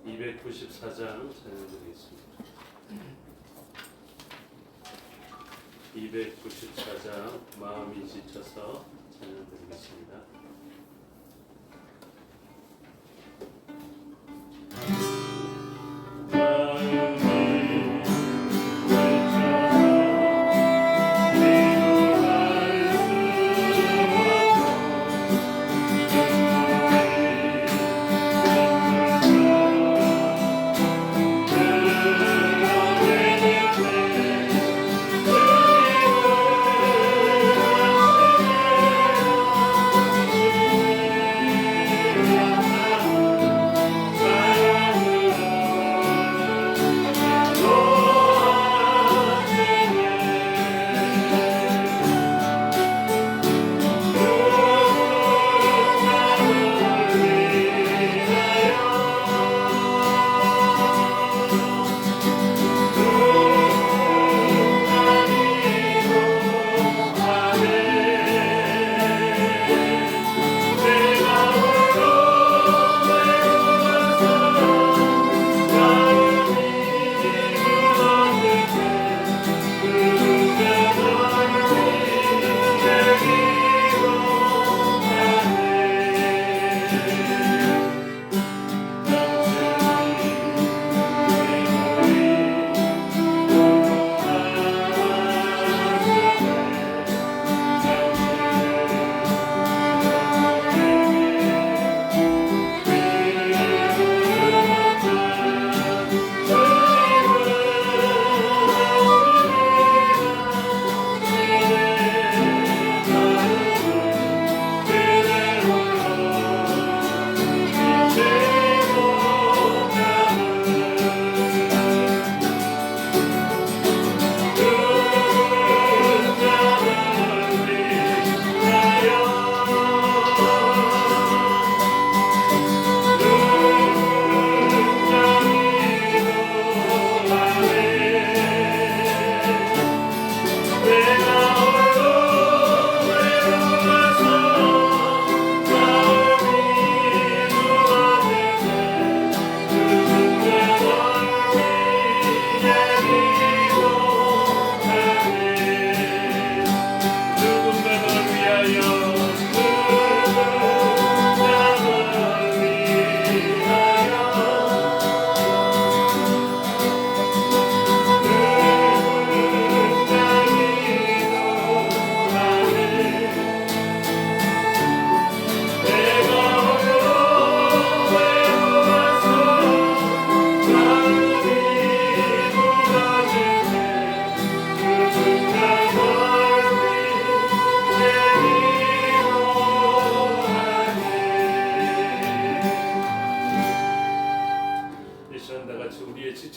294장 찬양드리겠습니다. 294장 마음이 지쳐서 찬양드리겠습니다.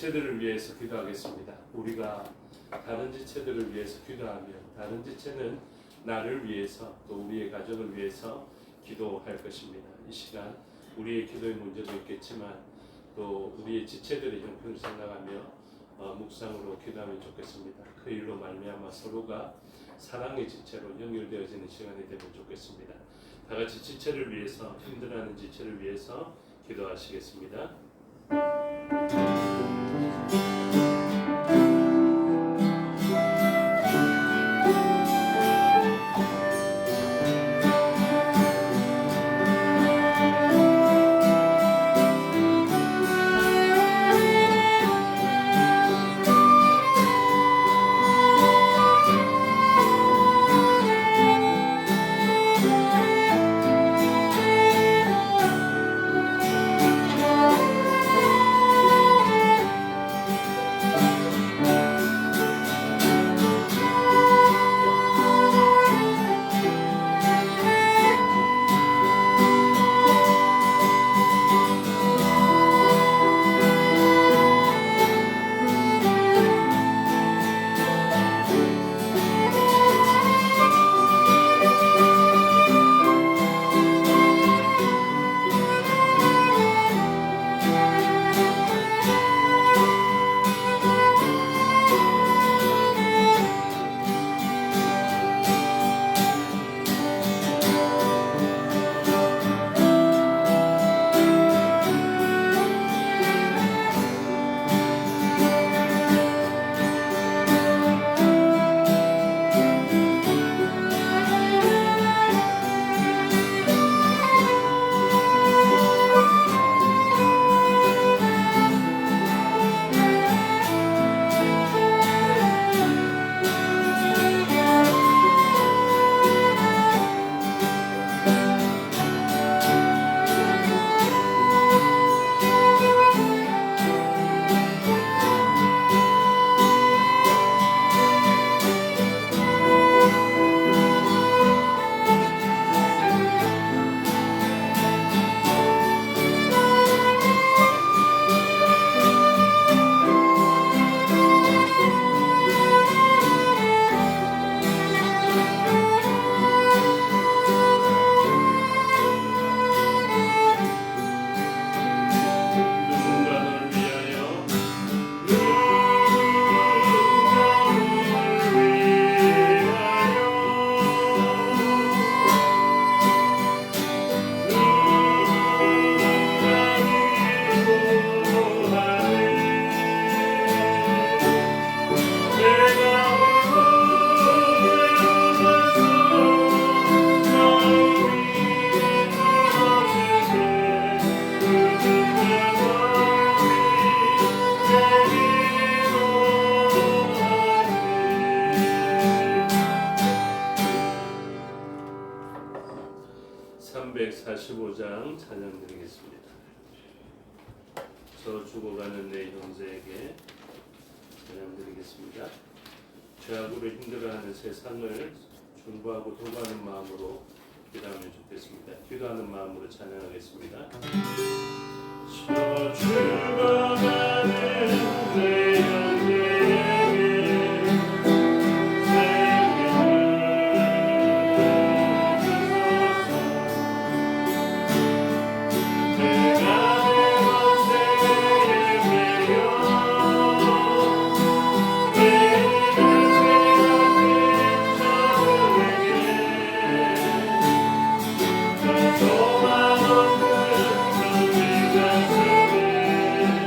지체들을 위해서 기도하겠습니다. 우리가 다른 지체들을 위해서 기도하며 다른 지체는 나를 위해서 또 우리의 가족을 위해서 기도할 것입니다. 이 시간 우리의 기도의 문제도 있겠지만 또 우리의 지체들의 형편을 생각하며 묵상으로 기도하면 좋겠습니다. 그 일로 말미암아 서로가 사랑의 지체로 연결되어지는 시간이 되면 좋겠습니다. 다 같이 지체를 위해서 힘들어하는 지체를 위해서 기도하시겠습니다. 찬양 드리겠습니다. 저 죽어가는 내 형제에게 찬양 드리겠습니다. 죄악으로 힘들어하는 세상을 중보하고 도구하는 마음으로 기도하면 좋겠습니다. 기도하는 마음으로 찬양하겠습니다. 저 죽어가는 내 형제에게 소망 없는 그 가슴에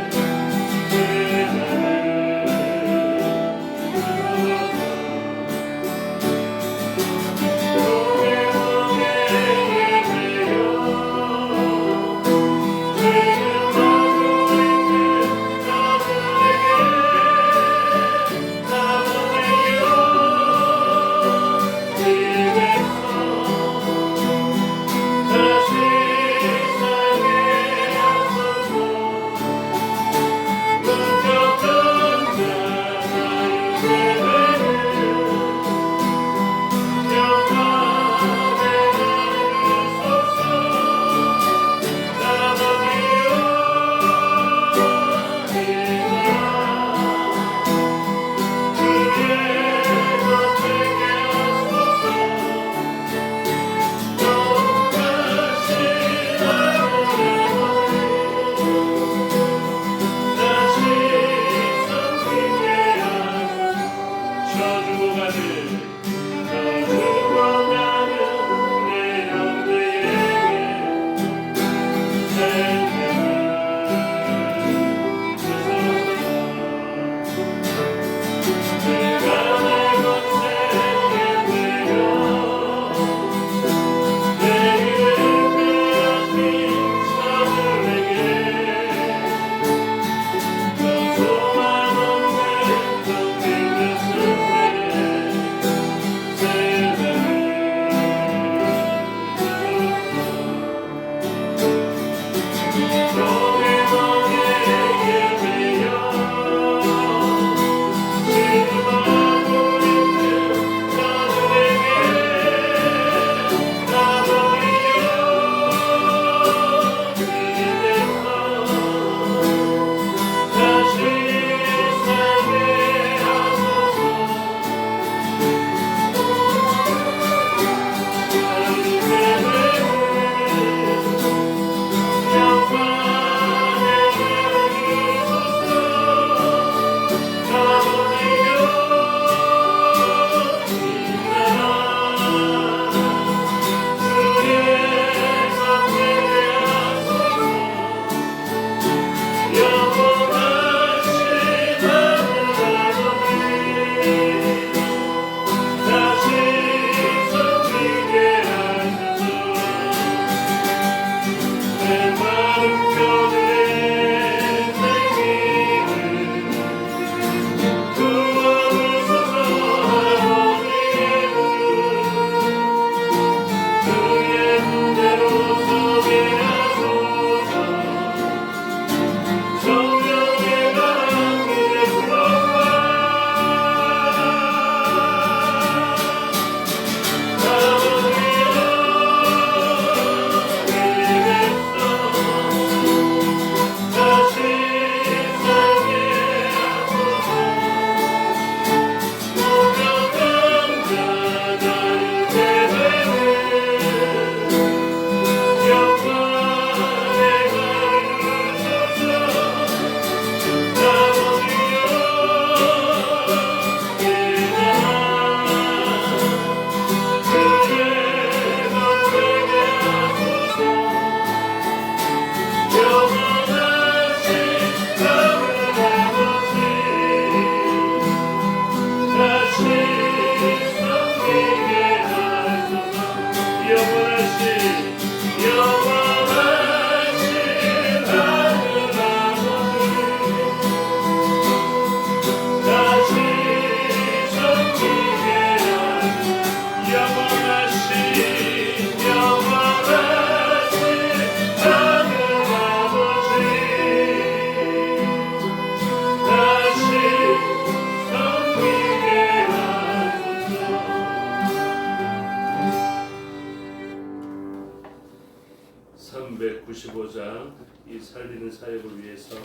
살리는 사역을 위해서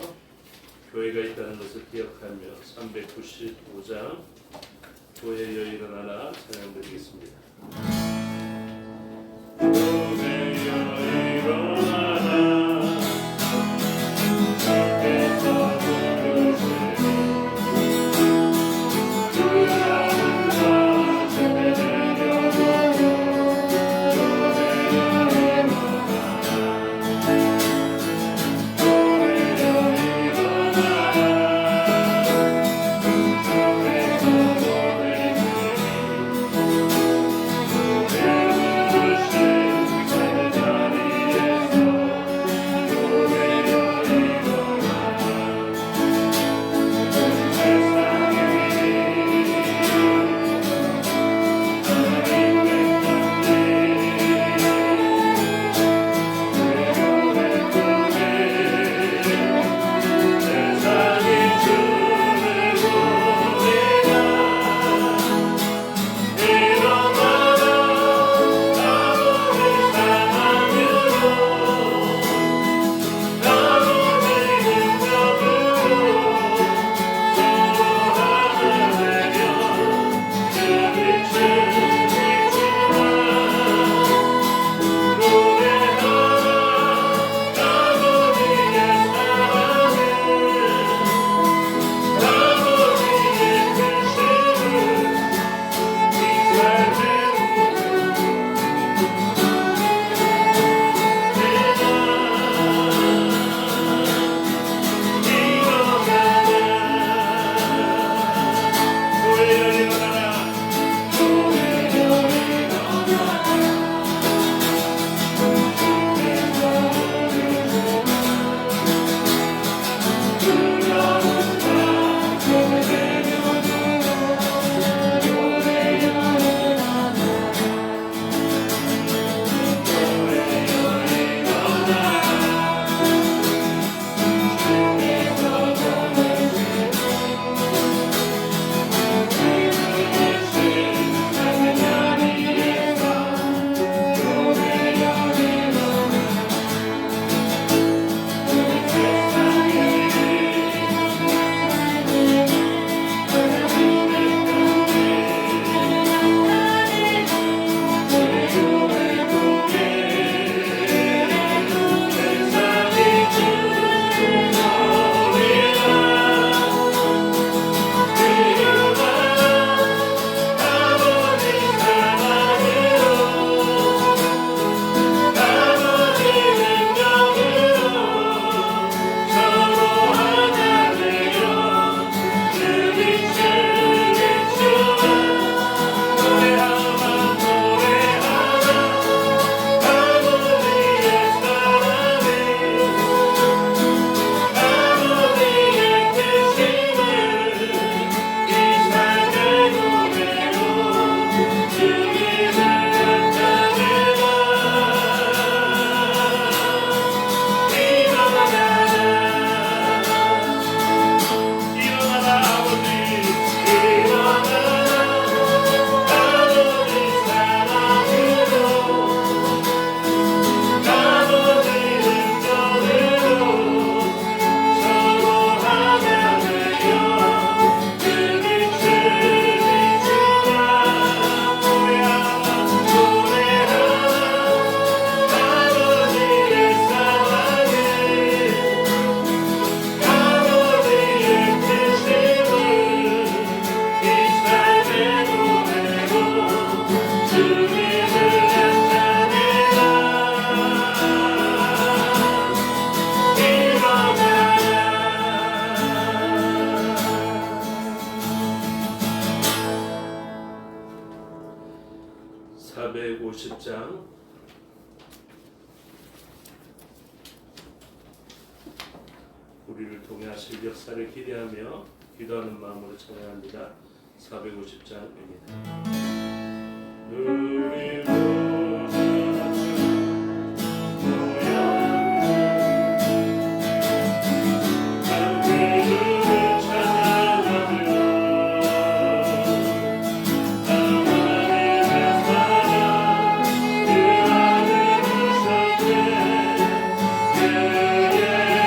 교회가 있다는 것을 기억하며 395장 교회여 일어나라 찬양드리겠습니다. 교회여 일어나라 주께서 부르시니 두려움과 죄를 내려놓고 교회여 우리를 통해 하실 역사를 기대하며 기도하는 마음으로 찬양합니다. 450장입니다. Yeah.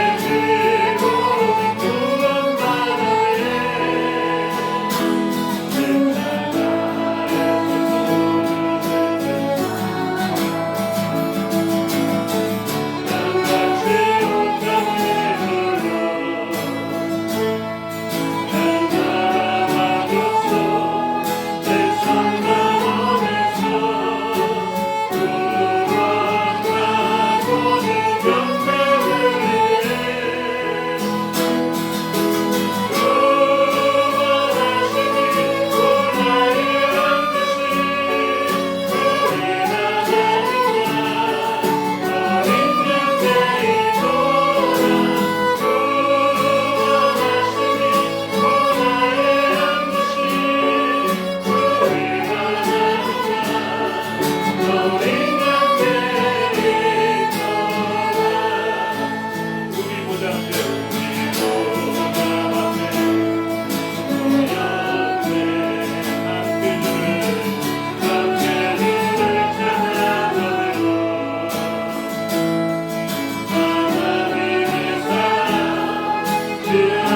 주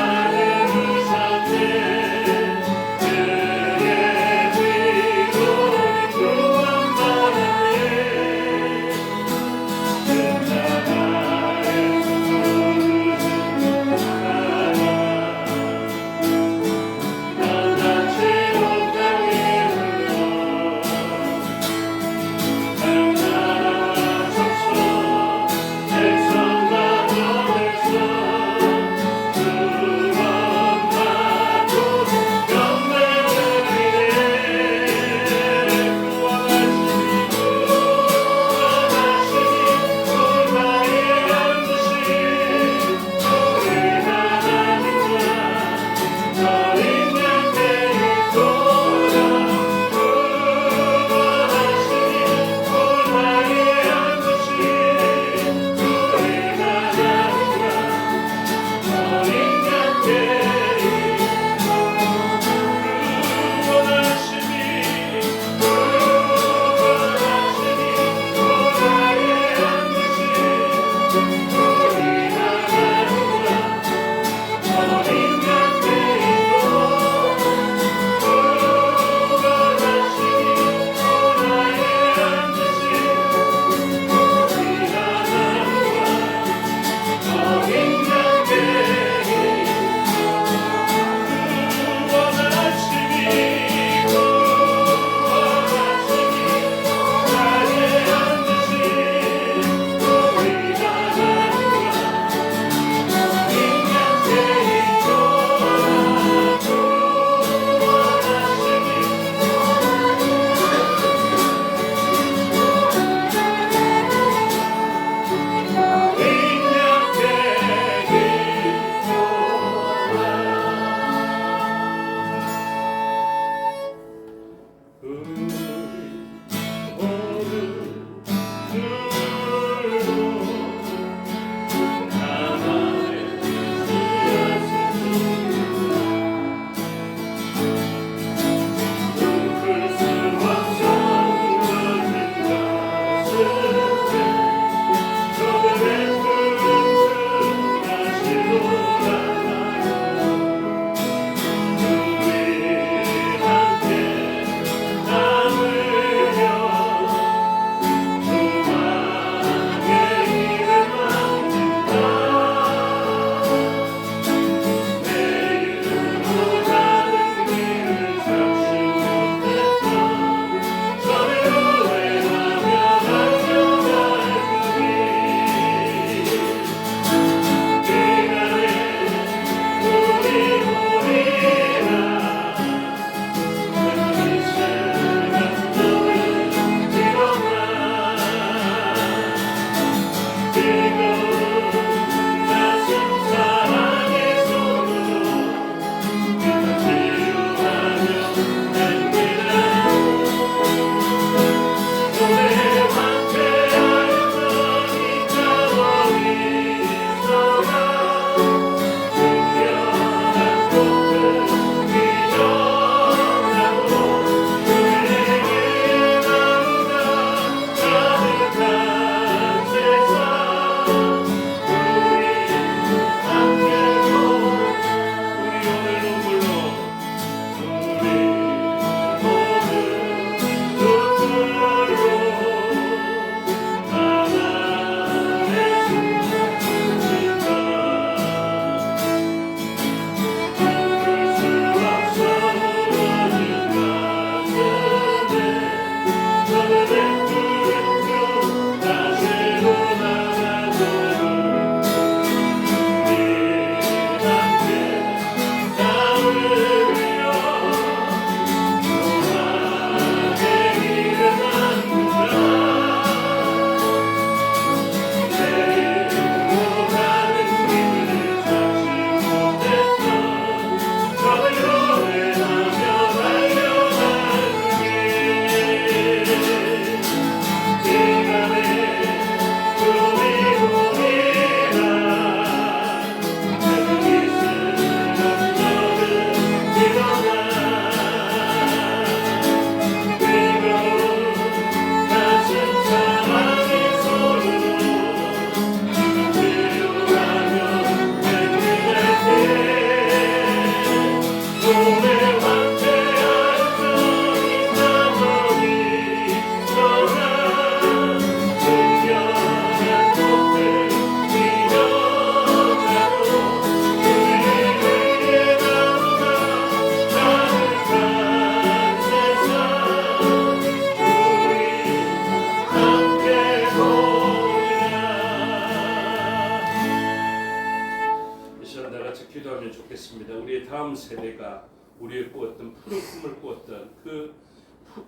좋겠습니다. 우리의 다음 세대가 우리의 꾸었던 푸른 꿈을 꾸었던 그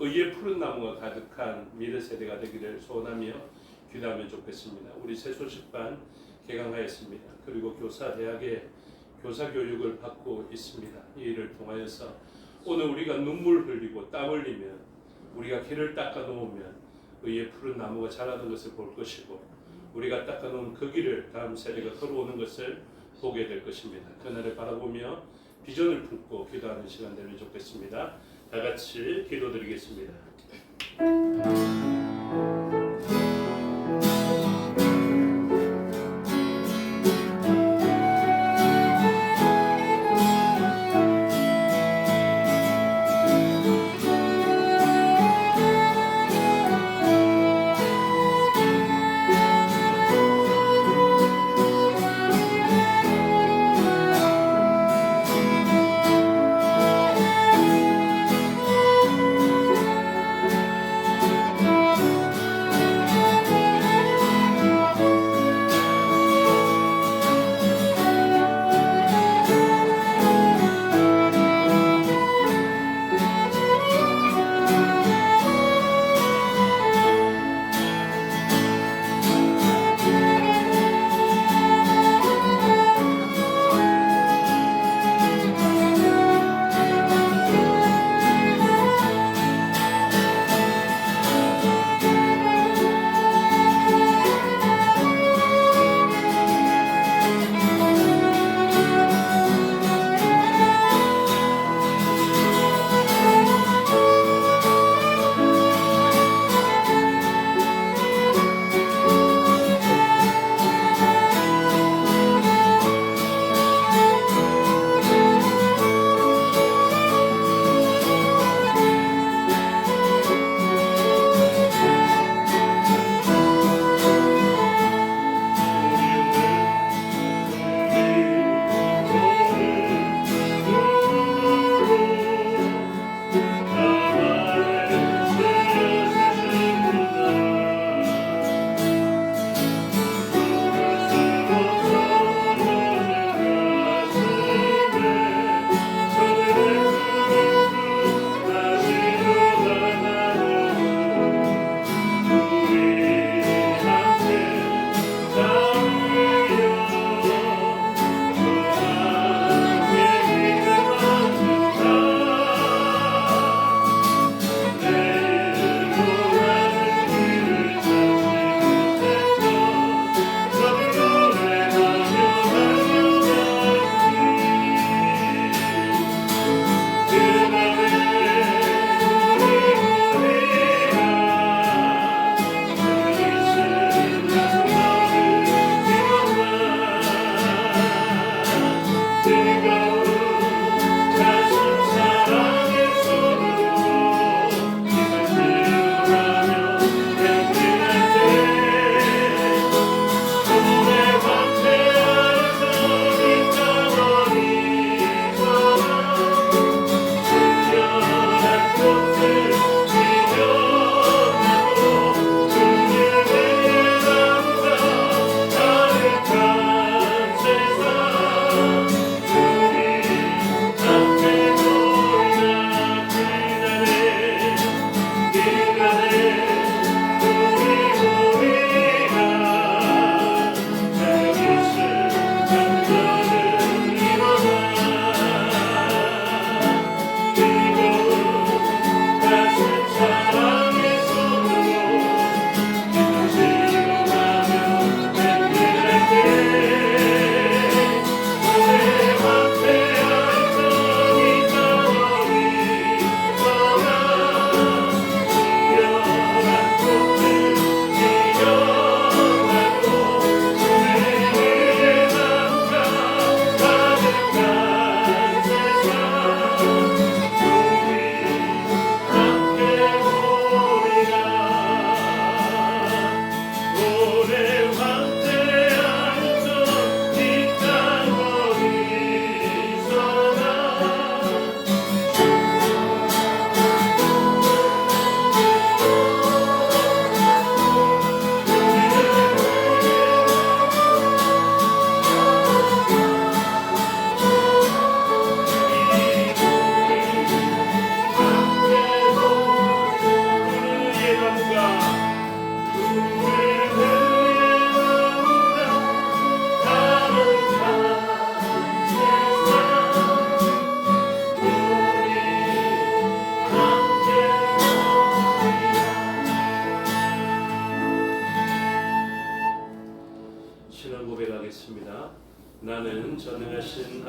의의 푸른 나무가 가득한 미래 세대가 되기를 소원하며 기도하면 좋겠습니다. 우리 새소식반 개강하였습니다. 그리고 교사대학에 교사 교육을 받고 있습니다. 이 일을 통하여서 오늘 우리가 눈물 흘리고 땀 흘리면 우리가 길을 닦아 놓으면 의의 푸른 나무가 자라는 것을 볼 것이고 우리가 닦아 놓은 그 길을 다음 세대가 걸어오는 것을 보게 될 것입니다. 그날을 바라보며 비전을 품고 기도하는 시간 되면 좋겠습니다. 다 같이 기도드리겠습니다.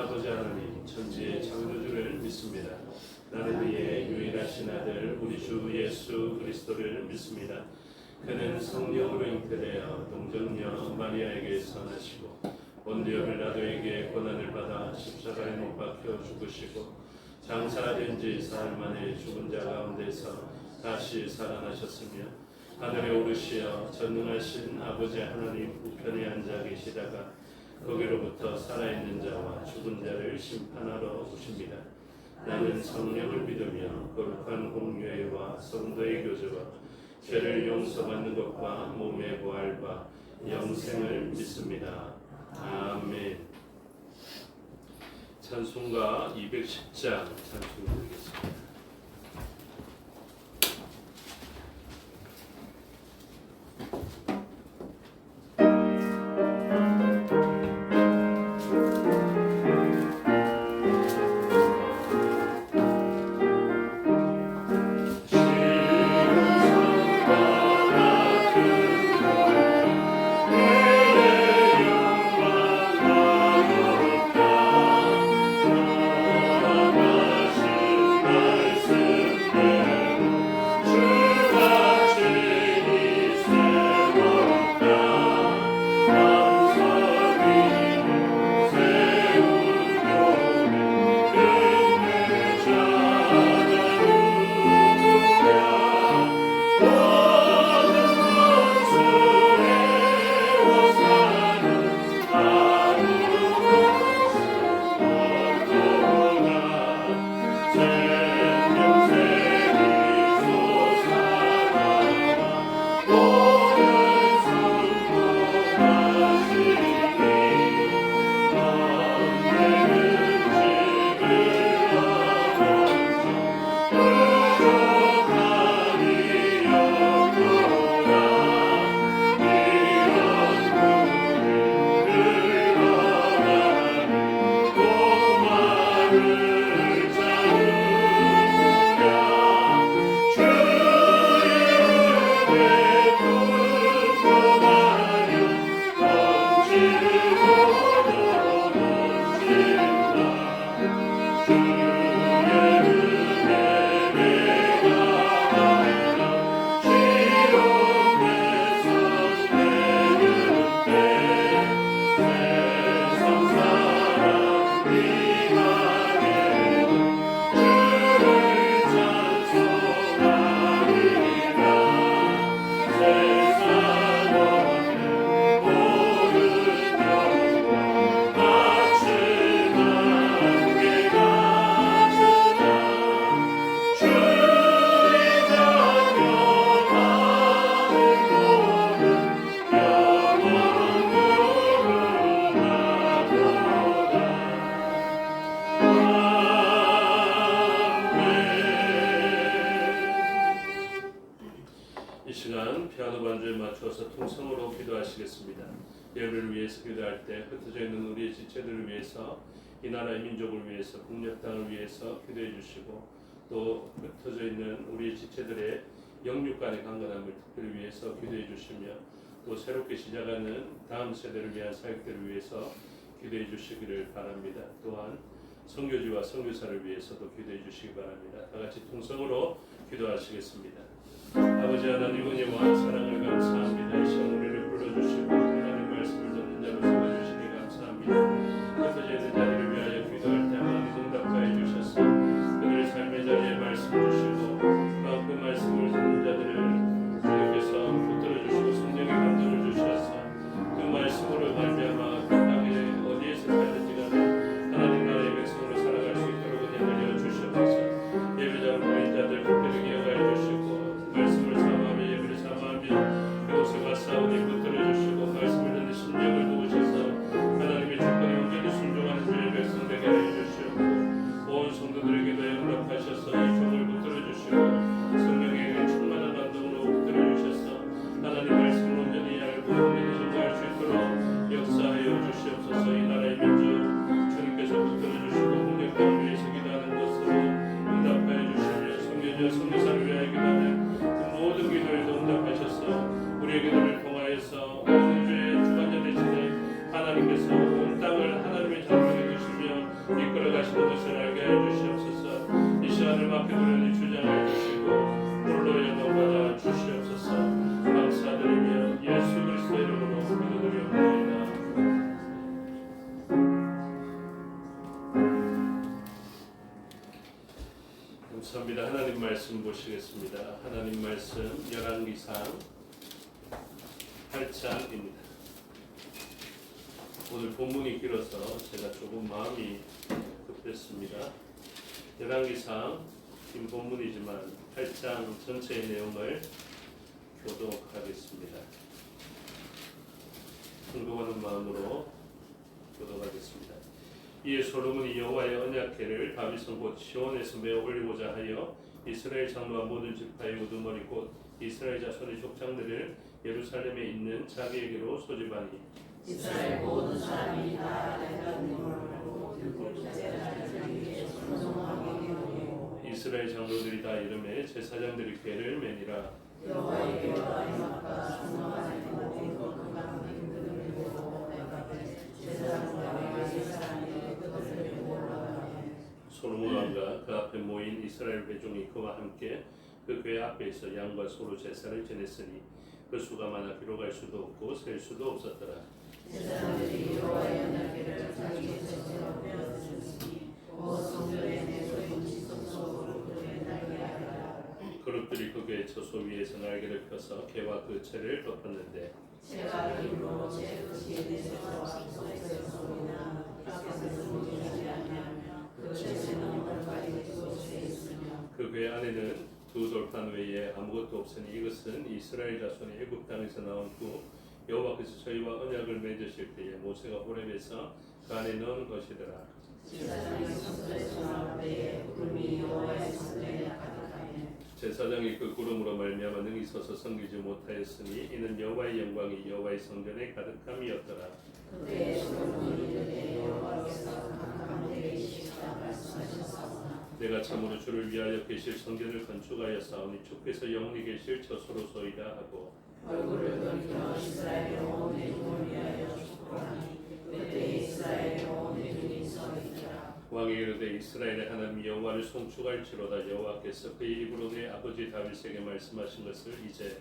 아버지 하나님 천지의 창조주를 믿습니다. 나는 그의 유일하신 아들 우리 주 예수 그리스도를 믿습니다. 그는 성령으로 잉태되어 동정녀 마리아에게서 나시고 본디오 빌라도에게 고난을 받아 십자가에 못 박혀 죽으시고 장사된 지 사흘 만에 죽은 자 가운데서 다시 살아나셨으며 하늘에 오르시어 전능하신 아버지 하나님 우편에 앉아 계시다가 거기로부터 살아있는 자와 죽은 자를 심판하러 오십니다. 나는 성령을 믿으며 거룩한 공유회와 성도의 교제와 죄를 용서받는 것과 몸의 부활과 영생을 믿습니다. 아멘. 찬송가 210장 찬송 드리겠습니다. 피아노 반주에 맞춰서 통성으로 기도하시겠습니다. 예배를 위해서 기도할 때 흩어져 있는 우리의 지체들을 위해서, 이 나라의 민족을 위해서, 국력 땅을 위해서 기도해 주시고, 또 흩어져 있는 우리의 지체들의 영육 간의 강건함을 특별히 위해서 기도해 주시며, 또 새롭게 시작하는 다음 세대를 위한 사역들을 위해서 기도해 주시기를 바랍니다. 또한 선교지와 선교사를 위해서도 기도해 주시기 바랍니다. 다 같이 통성으로 기도하시겠습니다. 아버지 하나님 은혜와 사랑을 감사합니다. 이 시간 우리를 불러주시고 하나님 말씀을 듣는 자로 삼아주시니 감사합니다. 흩어져 있는 자들을 위하여 기도할 때 하나님 응답하여 주셔서 그들의 삶의 자리에 말씀 주시고 그 말씀을 듣는 자들을 주님께서 붙들어 주시고 성령의 감동을 주셔서 그 말씀으로 말미암아 그 땅에 어디에서 살든지 간에 하나님 나라의 백성으로 살아갈 수 있도록 은혜 내려 주시옵소서. 예배자로 모인 자들 특별히 기억하여 주시고 말씀을 사모하며 예배를 사모하며 그곳에 가서 우리 붙들어 주시고 하시는 것을 알게 해 주시옵소서. 이 시간을 맡겨 두려니 주장해 주시고 물로 영광받아 주시옵소서. 감사드리며 예수 그리스도의 이름으로 기도드리옵나이다. 감사합니다. 하나님 말씀 보시겠습니다. 하나님 말씀 열왕기상 8장입니다. 오늘 본문이 길어서 제가 조금 마음이 급했습니다. 열왕기상 긴 본문이지만 8장 전체의 내용을 교독하겠습니다. 순종하는 마음으로 교독하겠습니다. 이에 솔로몬이 여호와의 언약궤를 다윗성 곧 시온에서 메어 올리고자 하여 이스라엘 장로와 모든 지파의 우두머리 곧 이스라엘 자손의 족장들을 예루살렘에 있는 자기에게로 소집하니 이스라엘 모든 사람이 다 내가 님을 알고 이스라엘 장로들이 다 이름에 제사장들이 궤를 매니라. 여호와의 궤와 임마가 충만한 모든 그만 힘들을 보고 제사장과 제사장이 그것을 올라가니 솔로몬 왕과 그 앞에 모인 이스라엘 회중이 그와 함께 그 궤 앞에서 양과 소로 제사를 지냈으니 그 수가 많아 기록할 수도 없고 셀 수도 없었더라. 제사장들이 여호와의 언약궤를 자기 제사로 베어주시니 곧 성전에 내서 임시성소로 그를 날게 하라. 그룹들이 그 궤 처소 위에서 날개를 펴서 궤와 그 채를 덮었는데 제가 힘으로 제 끝이 내서 앞서서 소리나 밖에서 숨기지 아니하며 그 제체는 얼마리 그곳에 있으며 그 궤 안에는 두 돌판 외에 아무것도 없으니 이것은 이스라엘 자손이 애굽 땅에서 나온 후 여호와께서 저희와 언약을 맺으실 때에 모세가 호렙에서 그 안에 넣은 것이더라. 제사장이 성소에서 나올 때에 구름이 여호와의 성전에 가득하니 제사장이 그 구름으로 말미암아 능히 서서 섬기지 못하였으니 이는 여호와의 영광이 여호와의 성전에 가득함이었더라. 그때에 솔로몬이 이르되 여호와께서 각각 내게 이시다 말씀하셨사오나 내가 참으로 주를 위하여 계실 성전을 건축하여 싸우니 주께서 영원히 계실 처소로소이다 하고 얼굴을 돌이켜 이스라엘의 온 회중을 위하여 축복하니 그때 이스라엘의 온 회중이 서 있더라. 왕이 이르되 이스라엘의 하나님 여호와를 송축할지로다. 여호와께서 그의 입으로 내 아버지 다윗에게 말씀하신 것을 이제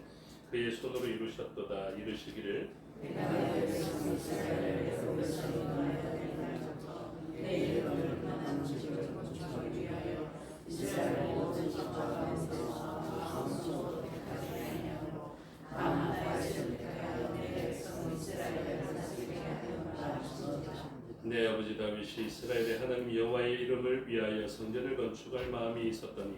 그의 손으로 이루셨도다. 이르시기를 내가 내 백성 이스라엘을 애굽에서 인도하여 낸 날부터 내 이름을 만난 집을 건축하기 위하여 이스라엘 모든 지파 가운데서 아무도 택하지 아니하므로 다만 다윗을 택하여 내 백성 이스라엘을 다스리게 하였노라. 내 아버지 다윗이 이스라엘의 하나님 여호와의 이름을 위하여 성전을 건축할 마음이 있었더니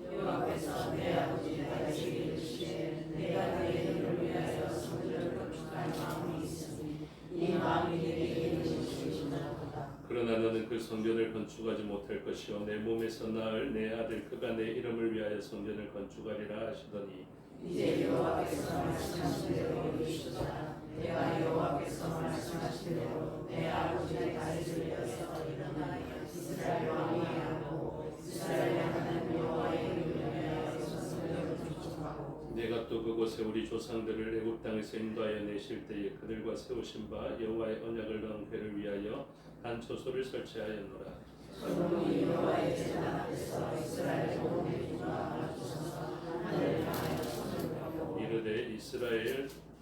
여호와께서 내 아버지 다윗에게 이르시되 내가 내 이름을 위하여 성전을 건축할 마음이 있으니 이 마음이 내게 이르시리로다. 그러나 너는 그 성전을 건축하지 못할 것이요 내 몸에서 낳을 내 아들 그가 내 이름을 위하여 성전을 건축하리라 하시더니 이제 여호와께서 말씀하신 대로 이루시도다. 내가 여호와께서 말씀하신 대로 내 아버지 다윗을 위하여 일어나 이스라엘 왕이 하고 이스라엘의 하나님 여호와의 이름을 위하여 성전을 건축하고 내가 또 그곳에 우리 조상들을 애굽 땅에서 인도하여 내실 때에 그들과 세우신 바 여호와의 언약을 넣은 궤를 위하여 한 초소를 설치하였노라. 솔로몬이 여호와의 제단 앞에서 이스라엘 온 회중과 맞추셔서 하늘을 향하여 손을 펴고 이르되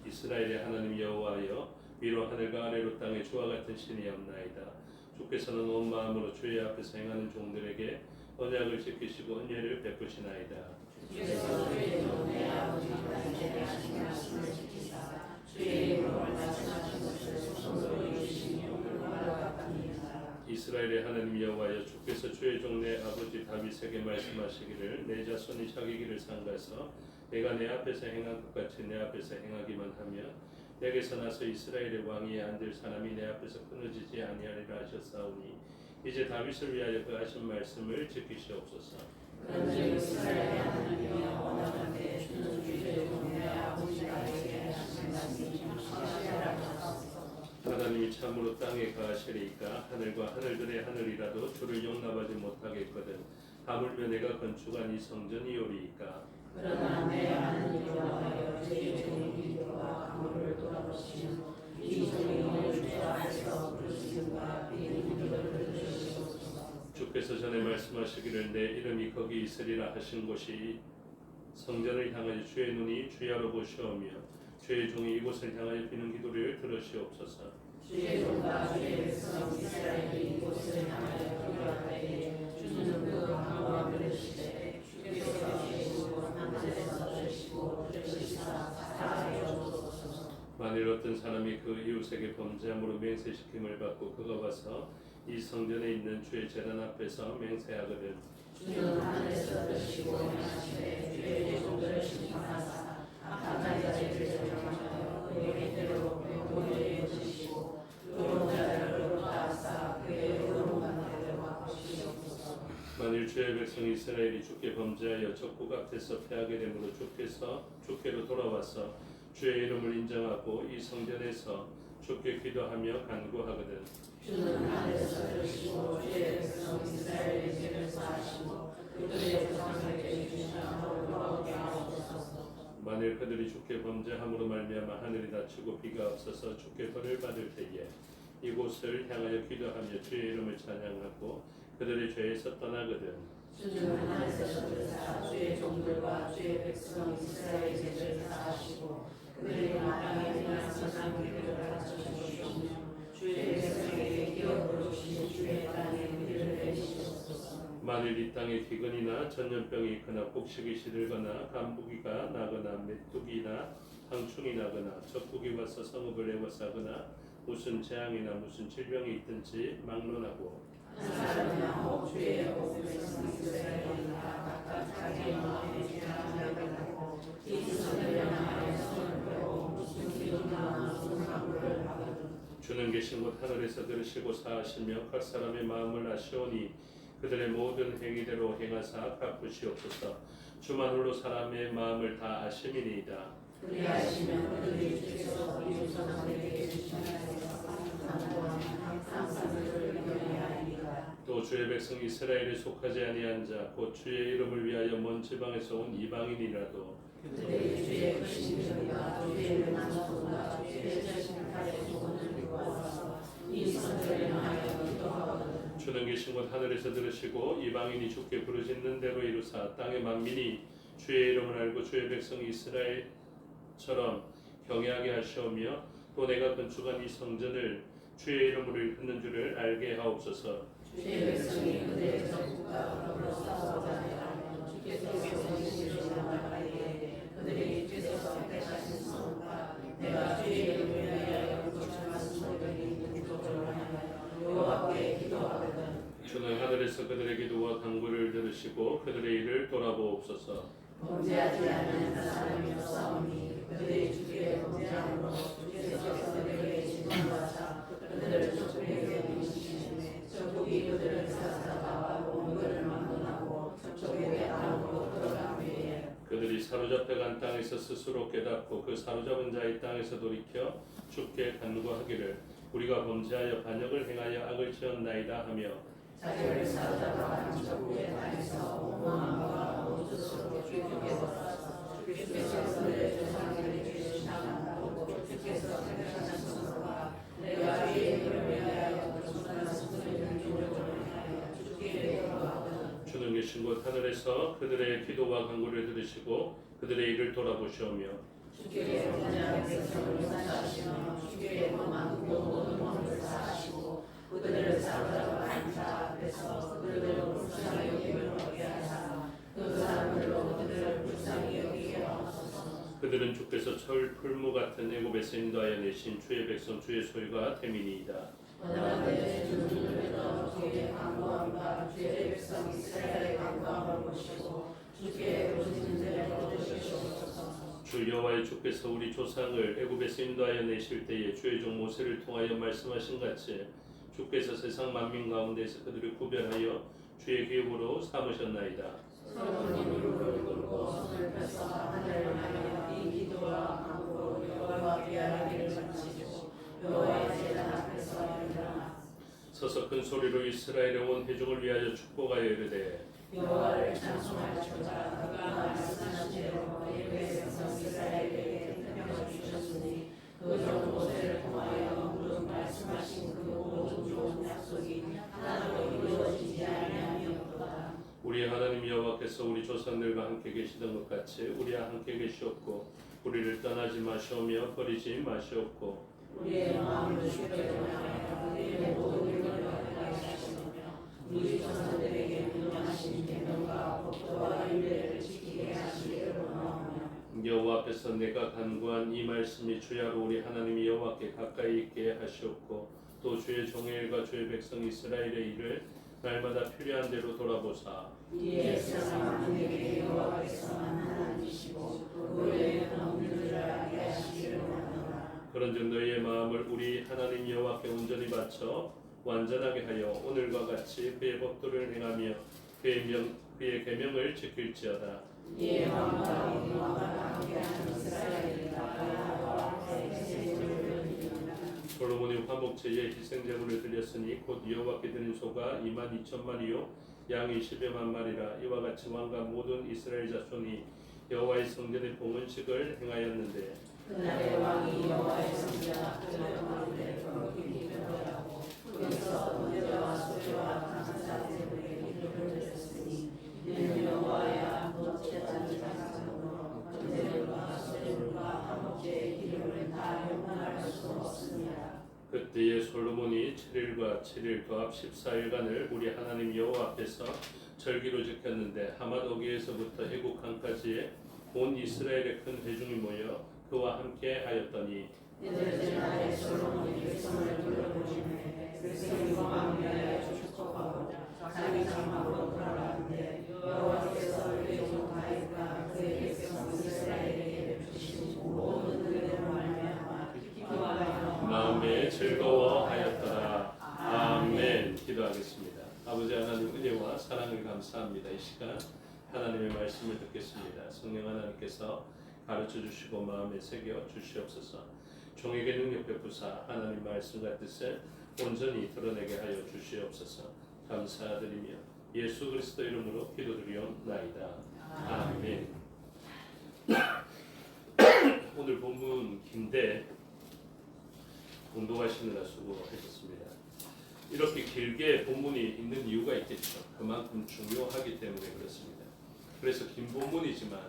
이스라엘의 하나님 여호와여 위로 하늘과 아래로 땅에 주와 같은 신이 없나이다. 주께서는 온 마음으로 주의 앞에서 행하는 종들에게 언약을 지키시고 은혜를 베푸시나이다. 주께서 주의 종 내 아버지 다윗에게 하신 말씀을 지키사 주의 이름으로 말씀하신 것을 손으로 이루시니 오늘과 같으니라. 이스라엘의 하나님 여호와여 주께서 주의 종 내 아버지 다윗에게 말씀하시기를 내 자손이 자기 길을 삼가서 내가 내 앞에서 행한 것 같이 내 앞에서 행하기만 하며 내게서 나서 이스라엘의 왕위에 앉을 사람이 내 앞에서 끊어지지 아니하리라 하셨사오니 이제 다윗을 위하여 그 하신 말씀을 지키시옵소서. 그런즉 이스라엘의 하나님이여 원하건대 주는 주의 종 내 아버지 다윗에게 하신 말씀을 지키시옵소서. 하나님이 참으로 땅에 거하시리이까 하늘과 하늘들의 하늘이라도 주를 용납하지 못하겠거든 하물며 내가 건축한 이 성전이오리이까. 그러나 내 하나님 여호와여 주의 종이 기도와 강물을 돌아보시며 이 종이 오늘 주 앞에서 부르심과 빈 기도를 들으시옵소서. 주께서 전에 말씀하시기를 내 이름이 거기 있으리라 하신 곳이 성전을 향하여 주의 눈이 주야로 보시오며 주의 종이 이곳을 향하여 비는 기도를 들으시옵소서. 주의 종과 주의 백성 이스라엘이 이곳을 향하여 기도하되 주는 그 강구함을 들으시되 주께서 계시고 하늘에서 들으시고 들으시사 사하여 주옵소서. 만일 어떤 사람이 그 이웃에게 범죄함으로 맹세시킴을 받고 그가 와서 이 성전에 있는 주의 제단 앞에서 맹세하거든 주는 하늘에서 들으시고 행하시되 주의 종들을 심판하사 악한 자들을 정하여 그의 대로 병고에 주시고 의로운 자를 의롭다 하사 그의 의로운 만대로 바꾸시옵소서. 만일 주의 백성 이스라엘이 주께 범죄하여 적국 앞에서 패하게 되므로 주께로 돌아와서 주의 이름을 인정하고 이 성전에서 주께 기도하며 간구하거든 주는 하늘에서 들으시고 주의 백성 이스라엘의 죄를 사하시고 그들의 조상을 깨주시며 돌아오게 하옵소서. 만일 그들이 주께 범죄함으로 말미암아 하늘이 닫히고 비가 없어서 주께 벌을 받을 때에 이곳을 향하여 기도하며 주의 이름을 찬양하고 그들의 죄에서 떠나거든 주는 하늘에서 들으사 주의 종들과 주의 백성 이스라엘의 죄를 사하시고 그들의 마땅히 행한 선한 길을 가르쳐 주시오며 주의 백성에게 기업으로 주신 주의 땅에 우리를 내리시옵소서. 만일 이 땅에 기근이나 전염병이 있거나 곡식이 시들거나 간부기가 나거나 메뚜기나 황충이 나거나 적국이 와서 성읍을 애워싸거나 무슨 재앙이나 무슨 질병이 있든지 막론하고 한 사람이나 주의 백성 이스라엘이나 각각 자기의 마음에 죄악을 하고 이 성전을 향하여 손을 펴고 무슨 기도나 무슨 간구를 하거든 주는 계신 곳 하늘에서 들으시고 사하시며 각 사람의 마음을 아시오니 그들의 모든 행위대로 행하사 갚으시옵소서. 주만 홀로 사람의 마음을 다 아심이니이다. 그리하시면 그들이 주께서 우리 조상들에게 주신 항상 그들을 경외하리이다. 또 주의 백성 이스라엘에 속하지 아니한 자 곧 주의 이름을 위하여 먼 지방에서 온 이방인이라도 그들이 주의 크신 이름과 주의 명령과 주의 절신하에 소원을 구하서 이 성전을 향하여 기도하거든 주는 계신 곳 하늘에서 들으시고 이방인이 주께 부르짖는 대로 이루사 땅의 만민이 주의 이름을 알고 주의 백성 이스라엘처럼 경외하게 하시오며 또 내가 건축한 이 성전을 주의 이름으로 일컫는 줄을 알게 하옵소서. 주의 백성이 그들의 적국과 더불어 싸우고자 하여 주께서 세우시리라 말하기에 그들이 주께서 택하신 성과 내가 주의 이름을 위하여 건축한 성전이 있는 곳으로 향하여 여호와께 기도하거든 주는 하늘에서 그들의 기도와 간구를 들으시고 그들의 일을 돌아보옵소서. 범죄하지 않는 사람이 없사오니 그들이 주께 범죄함으로 주께서 그들에게 진노하사 그들을 적국에게 넘기시매 적국이 그들을 사사다와 원근을 막론하고 적국의 땅으로 들어간 후에 그들이 사로잡혀 간 땅에서 스스로 깨닫고 그 사로잡은 자의 땅에서 돌이켜 주께 간구하기를 우리가 범죄하여 반역을 행하여 악을 지었나이다 하며 자기를 사로잡아 적국의 땅에서 원망과 원수스럽게 주께서 그들의 조상들에게 주시나고 주께서 택하신 성과 내가 주의 이름을 위하여 건축한 성전을 기록을 하여 주께 기도하거든 주는 계신 곳 하늘에서 그들의 기도와 간구를 들으시고 그들의 일을 돌아보시오며 주께 범죄한 백성을 사하시며 주께 범한 모든 범을 사하시고 그들을 사로잡아 자 앞에서 그들을 불쌍히 여기게 하사 그 사람들로 그들을 불쌍히 여기게 하옵소서. 그들은 주께서 철 풀무 같은 애굽에서 인도하여 내신 주의 백성 주의 소유가 됨이니이다. 원하되 주는 믿어 주의 강구함과 주의 백성 이스라엘의 강구함을 보시고 주께 부르짖는 대로 들으시옵소서. 주 여호와의 주께서 우리 조상을 애굽에서 인도하여 내실 때에 주의 종 모세를 통하여 말씀하신 같이 주께서 세상 만민 가운데서 그들을 구별하여 주의 기업으로 삼으셨나이다. 서로 무릎을 꿇고 손을 펴서 하늘을 향하여 이 기도와 간구로 여호와께 하기를 바치고 여호와의 제단 앞에서 일어나 서서 큰 소리로 이스라엘의 온 회중을 위하여 축복하여 이르되 여호와를 찬송할지어다. 그가 말씀하신 대로 예배의 백성 이스라엘에게 태평을 주셨으니 그 종 모세를 통하여 무릇 말씀하신 그 모든 좋은 약속이 하나도 이루어지지 아니하며 우리 하나님 여호와께서 우리 조상들과 함께 계시던 것 같이 우리와 함께 계시옵고 우리를 떠나지 마시오며 버리지 마시옵고 우리의 마음을 쉽게 전하여 우리의 모든 일을 하시며 우리 조상들에게 분명하신 계명과 법도와 율례를 지키게 하시기를 원하오며 여호와 앞에서 내가 간구한 이 말씀이 주야로 우리 하나님 여호와께 가까이 있게 하시옵고 또 주의 종일과 주의 백성 이스라엘의 일을 날마다 필요한 대로 돌아보사 이에 세상 만민에게 여호와께서만 하나님이시고 그 외에는 없는 줄 알게 하시기를 원하노라. 그런즉 너희의 마음을 우리 하나님 여호와께 온전히 바쳐 완전하게 하여 오늘과 같이 그의 법도를 행하며 그의 계명을 지킬지어다. 이에 왕과 왕과 함께하는 이스라엘이가 여호와께 제물을 솔로몬이 화목제에 희생제물을 드렸으니 곧 여호와께 드린 소가 22,000마리요 양 20여만 마리라. 이와 같이 왕과 모든 이스라엘 자손이 여호와의 성전의 봉헌식을 행하였는데 그날의 왕이 여호와의 성전 앞에 마루를 거기 들어가고 거기서 번제와 소제와 감사 제물에 기름을 드렸으니 이는 여호와의 번제자는 장사로 번제물과 소제물과 화목제의 기름을 다 용납할 수 없습니다. 그때에 솔로몬이 7일과 7일 더합 14일간을 우리 하나님 여호와 앞에서 절기로 지켰는데 하맛 어귀에서부터 해국 강까지의 온 이스라엘의 큰 회중이 모여 그와 함께 하였더니 이들 날에 솔로몬이 백성을 불러보시매 백성이 왕을 위하여 축복하고 자기 장막으로 돌아가는데 여호와께서 그의 다윗과 그의 백성 이스라엘에게 베푸신 모든 은혜로 말미암아 기뻐하여 마음에 즐거워하였더라. 아멘. 기도하겠습니다. 아버지 하나님 은혜와 사랑을 감사합니다. 이 시간 하나님의 말씀을 듣겠습니다. 성령 하나님께서 가르쳐 주시고 마음에 새겨 주시옵소서. 종에게 능력 베푸사 하나님 말씀과 뜻을 온전히 드러내게 하여 주시옵소서. 감사드리며 예수 그리스도 이름으로 기도드리옵나이다. 아멘. 오늘 본문 긴데 공독하시느라 수고하셨습니다. 이렇게 길게 본문이 있는 이유가 있겠죠. 그만큼 중요하기 때문에 그렇습니다. 그래서 긴 본문이지만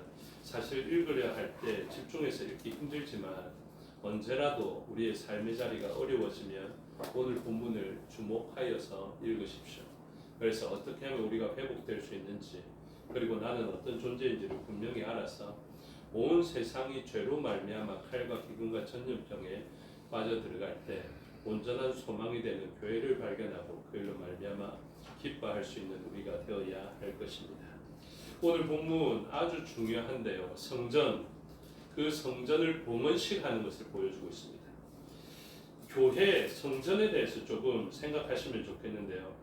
사실 읽으려 할 때 집중해서 읽기 힘들지만 언제라도 우리의 삶의 자리가 어려워지면 오늘 본문을 주목하여서 읽으십시오. 그래서 어떻게 하면 우리가 회복될 수 있는지 그리고 나는 어떤 존재인지를 분명히 알아서 온 세상이 죄로 말미암아 칼과 기근과 전염병에 빠져들어갈 때 온전한 소망이 되는 교회를 발견하고 그일로 말미암아 기뻐할 수 있는 우리가 되어야 할 것입니다. 오늘 본문 아주 중요한데요. 성전, 그 성전을 봉헌식하는 것을 보여주고 있습니다. 교회 성전에 대해서 조금 생각하시면 좋겠는데요.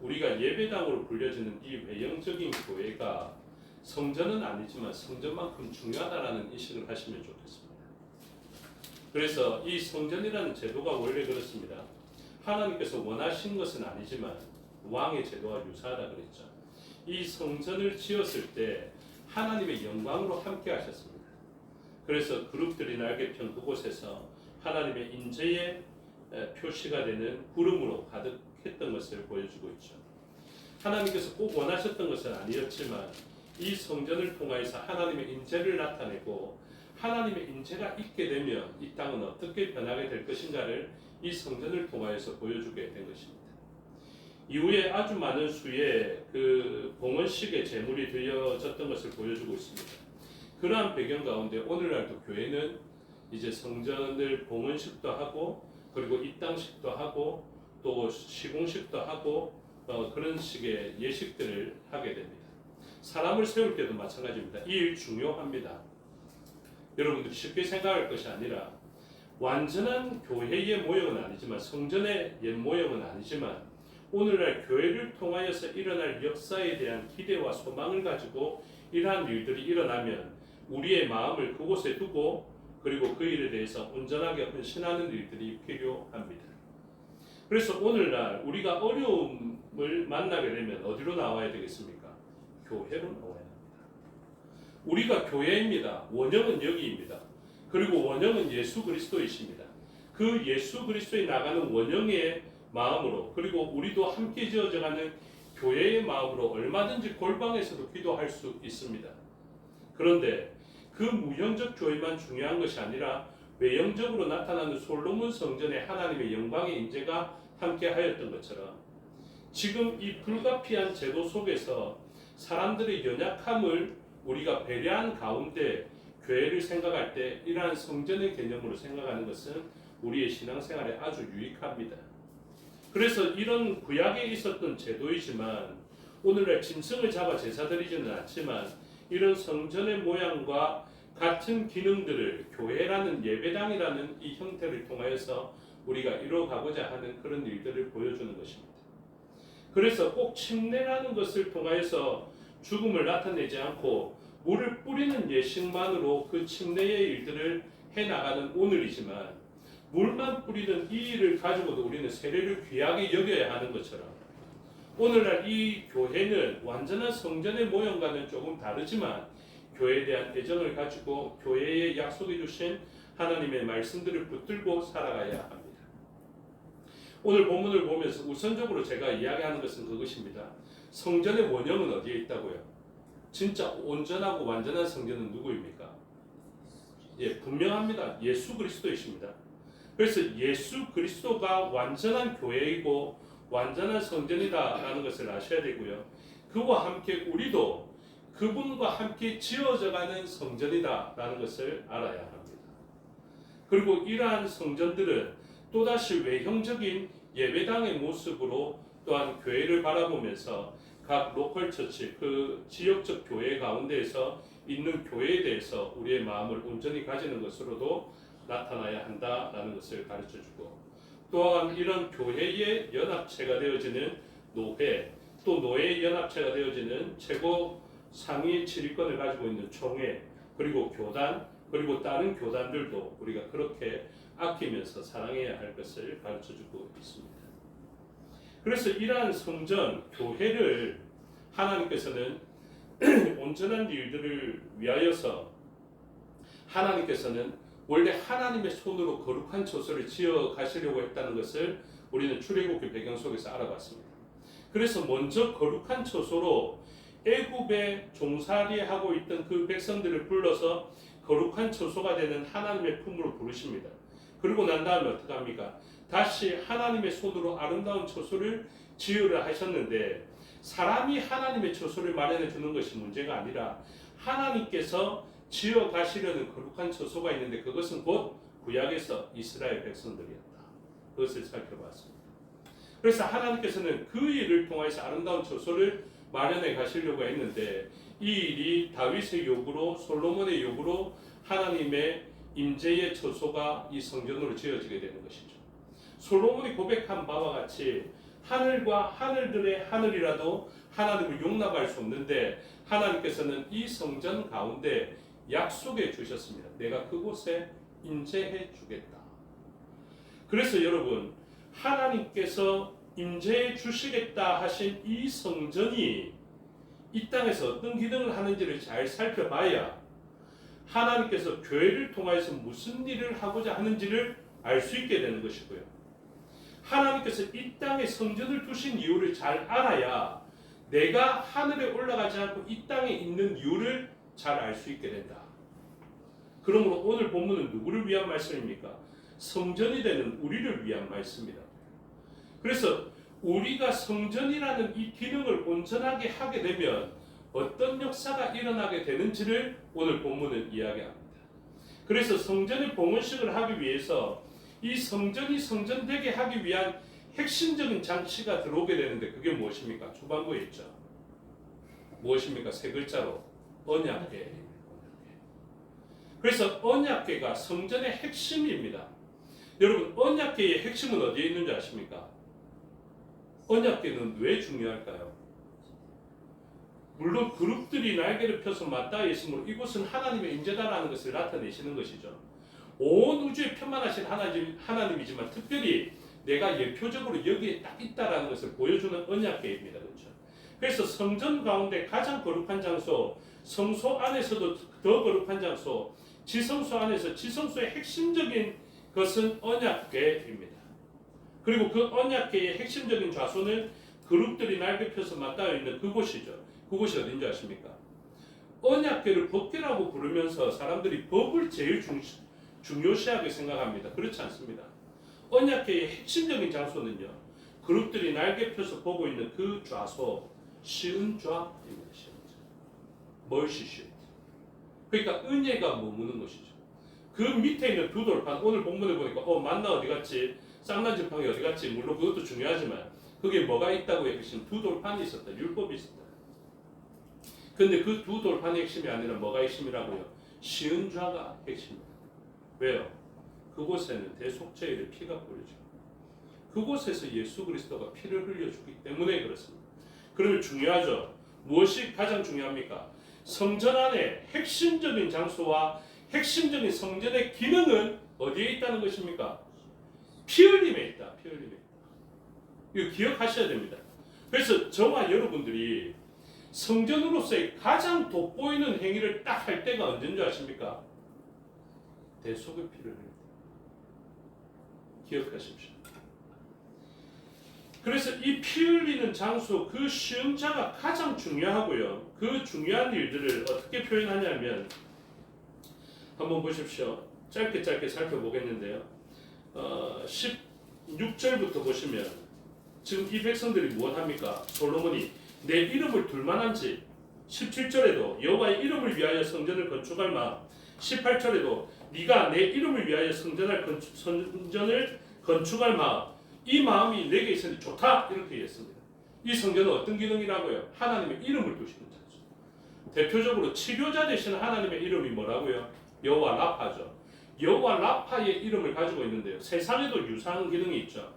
우리가 예배당으로 불려지는 이 외형적인 교회가 성전은 아니지만 성전만큼 중요하다라는 인식을 하시면 좋겠습니다. 그래서 이 성전이라는 제도가 원래 그렇습니다. 하나님께서 원하신 것은 아니지만 왕의 제도와 유사하다 그랬죠. 이 성전을 지었을 때 하나님의 영광으로 함께 하셨습니다. 그래서 그룹들이 날개 편 그곳에서 하나님의 인재의 표시가 되는 구름으로 가득했던 것을 보여주고 있죠. 하나님께서 꼭 원하셨던 것은 아니었지만 이 성전을 통하여서 하나님의 인재를 나타내고 하나님의 인재가 있게 되면 이 땅은 어떻게 변하게 될 것인가를 이 성전을 통하여서 보여주게 된 것입니다. 이후에 아주 많은 수의 그 봉헌식의 제물이 드려졌던 것을 보여주고 있습니다. 그러한 배경 가운데 오늘날도 교회는 이제 성전을 봉헌식도 하고 그리고 입당식도 하고 또 시공식도 하고 그런 식의 예식들을 하게 됩니다. 사람을 세울 때도 마찬가지입니다. 이 일 중요합니다. 여러분들이 쉽게 생각할 것이 아니라 완전한 교회의 모형은 아니지만 성전의 옛 모형은 아니지만 오늘날 교회를 통하여서 일어날 역사에 대한 기대와 소망을 가지고 이러한 일들이 일어나면 우리의 마음을 그곳에 두고 그리고 그 일에 대해서 온전하게 헌신하는 일들이 필요합니다. 그래서 오늘날 우리가 어려움을 만나게 되면 어디로 나와야 되겠습니까? 교회로 나와야 합니다. 우리가 교회입니다. 원형은 여기입니다. 그리고 원형은 예수 그리스도이십니다. 그 예수 그리스도에 나가는 원형의 마음으로 그리고 우리도 함께 지어져가는 교회의 마음으로 얼마든지 골방에서도 기도할 수 있습니다. 그런데 그 무형적 교회만 중요한 것이 아니라 외형적으로 나타나는 솔로몬 성전의 하나님의 영광의 임재가 함께 하였던 것처럼 지금 이 불가피한 제도 속에서 사람들의 연약함을 우리가 배려한 가운데 교회를 생각할 때 이러한 성전의 개념으로 생각하는 것은 우리의 신앙생활에 아주 유익합니다. 그래서 이런 구약에 있었던 제도이지만 오늘날 짐승을 잡아 제사드리지는 않지만 이런 성전의 모양과 같은 기능들을 교회라는 예배당이라는 이 형태를 통하여서 우리가 이루어가고자 하는 그런 일들을 보여주는 것입니다. 그래서 꼭 침례라는 것을 통하여서 죽음을 나타내지 않고 물을 뿌리는 예식만으로 그 침례의 일들을 해나가는 오늘이지만 물만 뿌리는 이 일을 가지고도 우리는 세례를 귀하게 여겨야 하는 것처럼 오늘날 이 교회는 완전한 성전의 모형과는 조금 다르지만 교회에 대한 애정을 가지고 교회에 약속해 주신 하나님의 말씀들을 붙들고 살아가야 합니다. 오늘 본문을 보면서 우선적으로 제가 이야기하는 것은 그것입니다. 성전의 원형은 어디에 있다고요? 진짜 온전하고 완전한 성전은 누구입니까? 예, 분명합니다. 예수 그리스도이십니다. 그래서 예수 그리스도가 완전한 교회이고 완전한 성전이다라는 것을 아셔야 되고요. 그와 함께 우리도 그분과 함께 지어져가는 성전이다라는 것을 알아야 합니다. 그리고 이러한 성전들은 또다시 외형적인 예배당의 모습으로 또한 교회를 바라보면서 각 로컬 처치, 그 지역적 교회 가운데에서 있는 교회에 대해서 우리의 마음을 온전히 가지는 것으로도 나타나야 한다라는 것을 가르쳐주고 또한 이런 교회의 연합체가 되어지는 노회, 또 노예의 연합체가 되어지는 최고 상위 지휘권을 가지고 있는 총회, 그리고 교단, 그리고 다른 교단들도 우리가 그렇게 아끼면서 사랑해야 할 것을 가르쳐주고 있습니다. 그래서 이러한 성전, 교회를 하나님께서는 온전한 일들을 위하여서 하나님께서는 원래 하나님의 손으로 거룩한 처소를 지어 가시려고 했다는 것을 우리는 출애굽기 배경 속에서 알아봤습니다. 그래서 먼저 거룩한 처소로 애굽에 종살이하고 있던 그 백성들을 불러서 거룩한 처소가 되는 하나님의 품으로 부르십니다. 그리고 난 다음에 어떻게 합니까? 다시 하나님의 손으로 아름다운 처소를 지으려 하셨는데 사람이 하나님의 처소를 마련해 주는 것이 문제가 아니라 하나님께서 지어 가시려는 거룩한 처소가 있는데 그것은 곧 구약에서 이스라엘 백성들이었다. 그것을 살펴봤습니다. 그래서 하나님께서는 그 일을 통해서 아름다운 처소를 마련해 가시려고 했는데 이 일이 다윗의 요구로 솔로몬의 요구로 하나님의 임재의 처소가 이 성전으로 지어지게 되는 것이죠. 솔로몬이 고백한 바와 같이 하늘과 하늘들의 하늘이라도 하나님을 용납할 수 없는데 하나님께서는 이 성전 가운데 약속해 주셨습니다. 내가 그곳에 임재해 주겠다. 그래서 여러분 하나님께서 임재해 주시겠다 하신 이 성전이 이 땅에서 어떤 기능을 하는지를 잘 살펴봐야 하나님께서 교회를 통해서 무슨 일을 하고자 하는지를 알 수 있게 되는 것이고요. 하나님께서 이 땅에 성전을 두신 이유를 잘 알아야 내가 하늘에 올라가지 않고 이 땅에 있는 이유를 잘 알 수 있게 된다. 그러므로 오늘 본문은 누구를 위한 말씀입니까? 성전이 되는 우리를 위한 말씀입니다. 그래서 우리가 성전이라는 이 기능을 온전하게 하게 되면 어떤 역사가 일어나게 되는지를 오늘 본문은 이야기합니다. 그래서 성전의 봉헌식을 하기 위해서 이 성전이 성전되게 하기 위한 핵심적인 장치가 들어오게 되는데 그게 무엇입니까? 초반부에 있죠. 무엇입니까? 세 글자로 언약궤. 그래서 언약궤가 성전의 핵심입니다. 여러분 언약궤의 핵심은 어디에 있는지 아십니까? 언약궤는 왜 중요할까요? 물론 그룹들이 날개를 펴서 맞닿아 있으므로 이곳은 하나님의 임재다라는 것을 나타내시는 것이죠. 온 우주에 편만하신 하나님이지만 특별히 내가 예표적으로 여기에 딱 있다라는 것을 보여주는 언약궤입니다. 그렇죠? 그래서 성전 가운데 가장 거룩한 장소, 성소 안에서도 더 거룩한 장소, 지성소 안에서 지성소의 핵심적인 것은 언약궤입니다. 그리고 그 언약궤의 핵심적인 좌소는 그룹들이 날개 펴서 맞닿아 있는 그곳이죠. 그곳이 어딘지 아십니까? 언약궤를 법궤라고 부르면서 사람들이 법을 제일 중요시하게 생각합니다. 그렇지 않습니다. 언약궤의 핵심적인 장소는요, 그룹들이 날개 펴서 보고 있는 그 좌소, 시은좌입니다. 시은좌. 멀시쉿. 그러니까 은혜가 머무는 것이죠. 그 밑에 있는 두 돌판, 오늘 본문에 보니까 만나 어디 갔지? 쌍난 지팡이 어디 갔지? 물론 그것도 중요하지만 그게 뭐가 있다고 핵심? 두 돌판이 있었다. 율법이 있었다. 근데 그 두 돌판이 핵심이 아니라 뭐가 핵심이라고요? 시은좌가 핵심입니다. 왜요? 그곳에는 대속죄의 피가 뿌려져. 그곳에서 예수 그리스도가 피를 흘려주기 때문에 그렇습니다. 그러면 중요하죠. 무엇이 가장 중요합니까? 성전 안에 핵심적인 장소와 핵심적인 성전의 기능은 어디에 있다는 것입니까? 피 흘림에 있다. 피 흘림에 있다. 이거 기억하셔야 됩니다. 그래서 저와 여러분들이 성전으로서의 가장 돋보이는 행위를 딱 할 때가 언제인 줄 아십니까? 대속의 피를 흘릴 때. 기억하십시오. 그래서 이 피 흘리는 장소, 그 시은자가 가장 중요하고요. 그 중요한 일들을 어떻게 표현하냐면 한번 보십시오. 짧게 살펴보겠는데요. 16절부터 보시면 지금 이 백성들이 무엇합니까? 솔로몬이 내 이름을 둘 만한지 17절에도 여호와의 이름을 위하여 성전을 건축할 마음 18절에도 네가 내 이름을 위하여 성전을 건축할 마음 이 마음이 내게 있으니 좋다 이렇게 했습니다. 이 성전은 어떤 기능이라고요? 하나님의 이름을 두시는 장소. 대표적으로 치료자 되시는 하나님의 이름이 뭐라고요? 여호와 라파죠. 여호와 라파의 이름을 가지고 있는데요. 세상에도 유사한 기능이 있죠.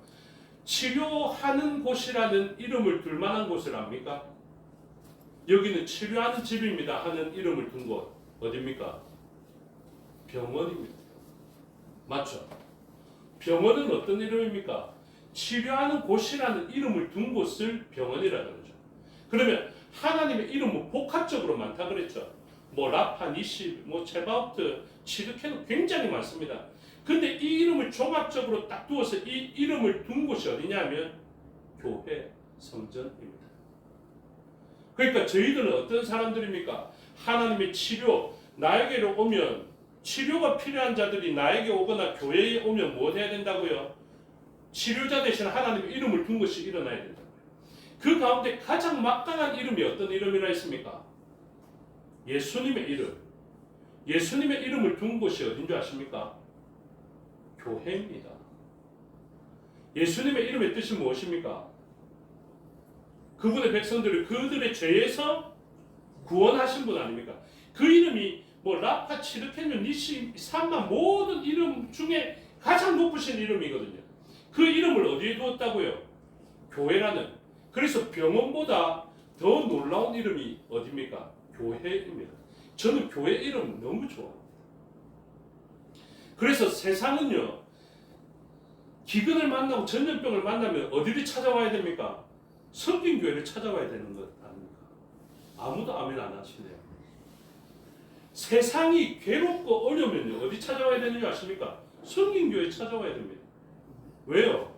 치료하는 곳이라는 이름을 둘 만한 곳을 압니까? 여기는 치료하는 집입니다 하는 이름을 둔 곳 어디입니까? 병원입니다. 맞죠? 병원은 어떤 이름입니까? 치료하는 곳이라는 이름을 둔 곳을 병원이라고 그러죠. 그러면 하나님의 이름은 복합적으로 많다 그랬죠. 라파, 니시, 체바우트, 치드케는 굉장히 많습니다. 근데 이 이름을 종합적으로 딱 두어서 이 이름을 둔 곳이 어디냐면 교회, 성전입니다. 그러니까 저희들은 어떤 사람들입니까? 하나님의 치료, 나에게로 오면 치료가 필요한 자들이 나에게 오거나 교회에 오면 뭐 해야 된다고요? 치료자 대신 하나님의 이름을 둔 것이 일어나야 된다고요. 그 가운데 가장 막강한 이름이 어떤 이름이라 했습니까? 예수님의 이름. 예수님의 이름을 둔 곳이 어딘 줄 아십니까? 교회입니다. 예수님의 이름의 뜻이 무엇입니까? 그분의 백성들을 그들의 죄에서 구원하신 분 아닙니까? 그 이름이 라파, 치르케뇨, 니시, 삼만 모든 이름 중에 가장 높으신 이름이거든요. 그 이름을 어디에 두었다고요? 교회라는. 그래서 병원보다 더 놀라운 이름이 어디입니까? 교회입니다. 저는 교회 이름 너무 좋아합니다. 그래서 세상은요, 기근을 만나고 전염병을 만나면 어디를 찾아와야 됩니까? 성경교회를 찾아와야 되는 것 아닙니까? 아무도 아멘 안 하시네요. 세상이 괴롭고 어려우면요, 어디 찾아와야 되는지 아십니까? 성경교회 찾아와야 됩니다. 왜요?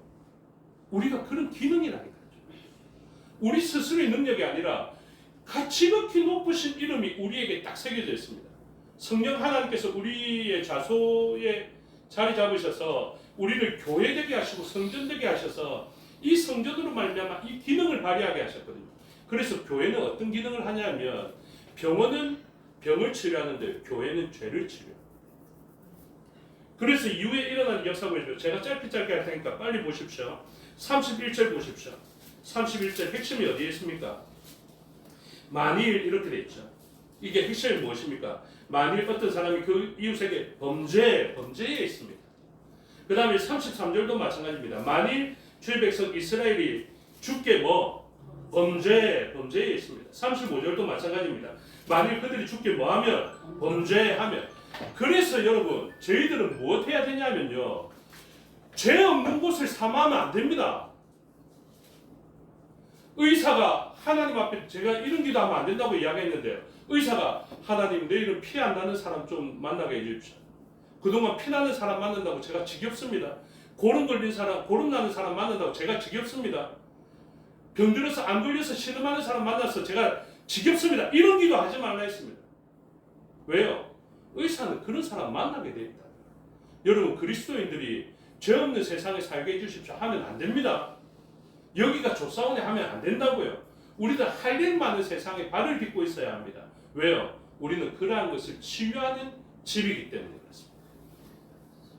우리가 그런 기능이라니까요. 우리 스스로의 능력이 아니라 지극히 높으신 이름이 우리에게 딱 새겨져 있습니다. 성령 하나님께서 우리의 좌소에 자리 잡으셔서 우리를 교회 되게 하시고 성전 되게 하셔서 이 성전으로 말미암아 이 기능을 발휘하게 하셨거든요. 그래서 교회는 어떤 기능을 하냐면 병원은 병을 치료하는데 교회는 죄를 치료해요. 그래서 이후에 일어난 역사 보십시오. 제가 짧게 할 테니까 빨리 보십시오. 31절 보십시오. 31절 핵심이 어디에 있습니까? 만일 이렇게 돼 있죠. 이게 핵심이 무엇입니까? 만일 어떤 사람이 그 이웃에게 범죄에 있습니다. 그 다음에 33절도 마찬가지입니다. 만일 주의 백성 이스라엘이 주께 범죄에 있습니다. 35절도 마찬가지입니다. 만일 그들이 주께 뭐하면? 범죄하면. 그래서 여러분 저희들은 무엇 해야 되냐면요, 죄 없는 곳을 사모하면 안 됩니다. 의사가 하나님 앞에 제가 이런 기도하면 안 된다고 이야기했는데요, 의사가 하나님 내일은 피 안 나는 사람 좀 만나게 해주십시오. 그동안 피 나는 사람 만난다고 제가 지겹습니다. 고름 걸린 사람, 고름 나는 사람 만난다고 제가 지겹습니다. 병들어서 안 걸려서 신음하는 사람 만나서 제가 지겹습니다. 이런 기도 하지 말라 했습니다. 왜요? 의사는 그런 사람 만나게 돼 있다. 여러분, 그리스도인들이 죄 없는 세상에 살게 해주십시오 하면 안 됩니다. 여기가 조사원에 하면 안 된다고요. 우리들 할 일 많은 세상에 발을 딛고 있어야 합니다. 왜요? 우리는 그러한 것을 치유하는 집이기 때문에 그렇습니다.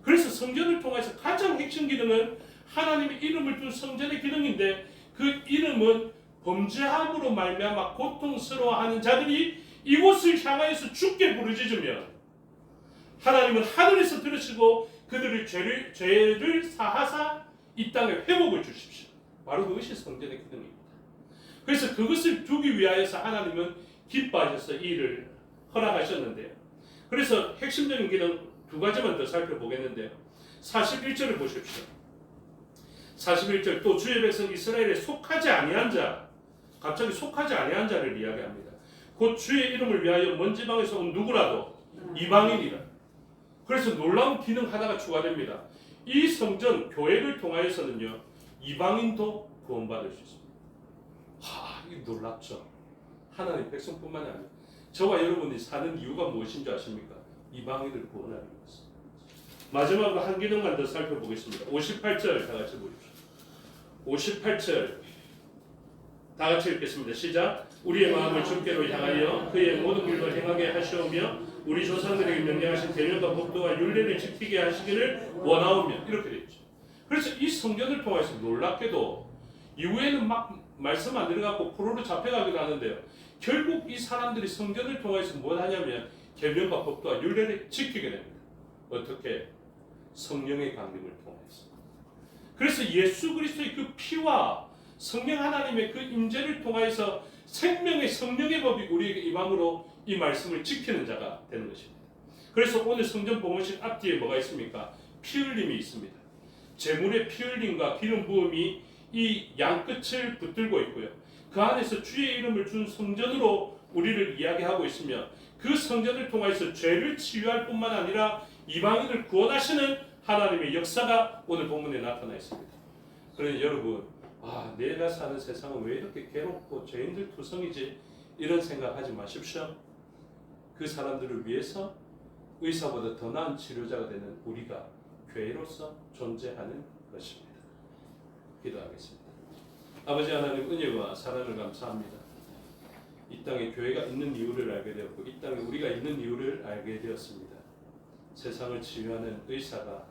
그래서 성전을 통해서 가장 핵심 기능은 하나님의 이름을 둔 성전의 기능인데, 그 이름은 범죄함으로 말미암아 고통스러워하는 자들이 이곳을 향하여서 죽게 부르짖으면 하나님은 하늘에서 들으시고 그들의 죄를 사하사 이 땅에 회복을 주십시오. 바로 그것이 성전의 기능입니다. 그래서 그것을 두기 위하여서 하나님은 기뻐하셔서 이 일을 허락하셨는데요. 그래서 핵심적인 기능 두 가지만 더 살펴보겠는데요. 41절을 보십시오. 41절, 또 주의 백성 이스라엘에 속하지 아니한 자, 갑자기 속하지 아니한 자를 이야기합니다. 곧 주의 이름을 위하여 먼 지방에서 온 누구라도 이방인이라. 그래서 놀라운 기능 하나가 추가됩니다. 이 성전 교회를 통하여서는요, 이방인도 구원받을 수 있습니다. 이거 놀랍죠. 하나님 백성뿐만이 아니라 저와 여러분이 사는 이유가 무엇인 줄 아십니까? 이방인을 구원하는 것입니다. 마지막으로 한 기능만 더 살펴보겠습니다. 58절 다 같이 보십시오. 58절 다 같이 읽겠습니다. 시작. 우리의 마음을 주께로 향하여 그의 모든 일을 행하게 하시오며 우리 조상들에게 명령하신 계명과 법도와 율례를 지키게 하시기를 원하오며, 이렇게 되어 있죠. 그래서 이 성전을 통해서 놀랍게도 이후에는 막 말씀 안 들어가고 포로로 잡혀가기도 하는데요. 결국 이 사람들이 성전을 통해서 뭘 하냐면 계명과 법도와 율례를 지키게 됩니다. 어떻게? 성령의 강림을 통해서. 그래서 예수 그리스도의 그 피와 성령 하나님의 그 임재를 통하여서 생명의 성령의 법이 우리에게 임함으로 이 말씀을 지키는 자가 되는 것입니다. 그래서 오늘 성전 봉헌식 앞뒤에 뭐가 있습니까? 피 흘림이 있습니다. 제물의 피 흘림과 기름 부음이 이 양끝을 붙들고 있고요. 그 안에서 주의 이름을 준 성전으로 우리를 이야기하고 있으며, 그 성전을 통해서 죄를 치유할 뿐만 아니라 이방인을 구원하시는 하나님의 역사가 오늘 본문에 나타나 있습니다. 그러니 여러분, 내가 사는 세상은 왜 이렇게 괴롭고 죄인들 투성이지? 이런 생각하지 마십시오. 그 사람들을 위해서 의사보다 더 나은 치료자가 되는 우리가 교회로서 존재하는 것입니다. 기도하겠습니다. 아버지 하나님, 은혜와 사랑을 감사합니다. 이 땅에 교회가 있는 이유를 알게 되었고 이 땅에 우리가 있는 이유를 알게 되었습니다. 세상을 치유하는 의사가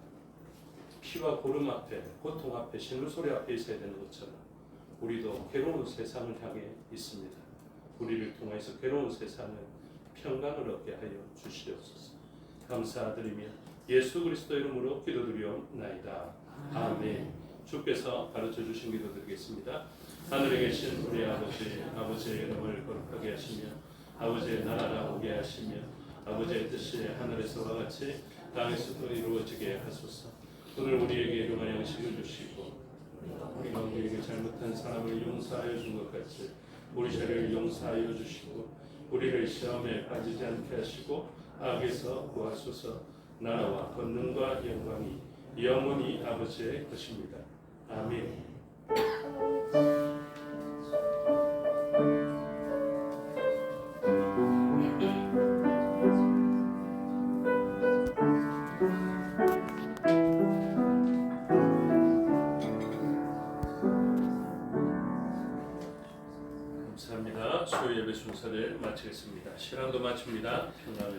피와 고름 앞에, 고통 앞에, 신음소리 앞에 있어야 되는 것처럼 우리도 괴로운 세상을 향해 있습니다. 우리를 통해서 괴로운 세상을 평강을 얻게 하여 주시옵소서. 감사드리며 예수 그리스도 이름으로 기도드리옵나이다. 아멘. 주께서 가르쳐 주신 기도 드리겠습니다. 하늘에 계신 우리 아버지의 이름을 거룩하게 하시며 아버지의 나라가 오게 하시며 아버지의 뜻이 하늘에서와 같이 땅에서도 이루어지게 하소서. 오늘 우리에게 일용할 양식을 주시고 우리가 우리에게 잘못한 사람을 용서하여 준 것 같이 우리 죄를 용서하여 주시고 우리를 시험에 빠지지 않게 하시고 악에서 구하소서. 나라와 권능과 영광이 영원히 아버지의 것입니다. 아멘. 감사합니다. 수요 예배 순서를 마치겠습니다. 시간도 마칩니다. 평안을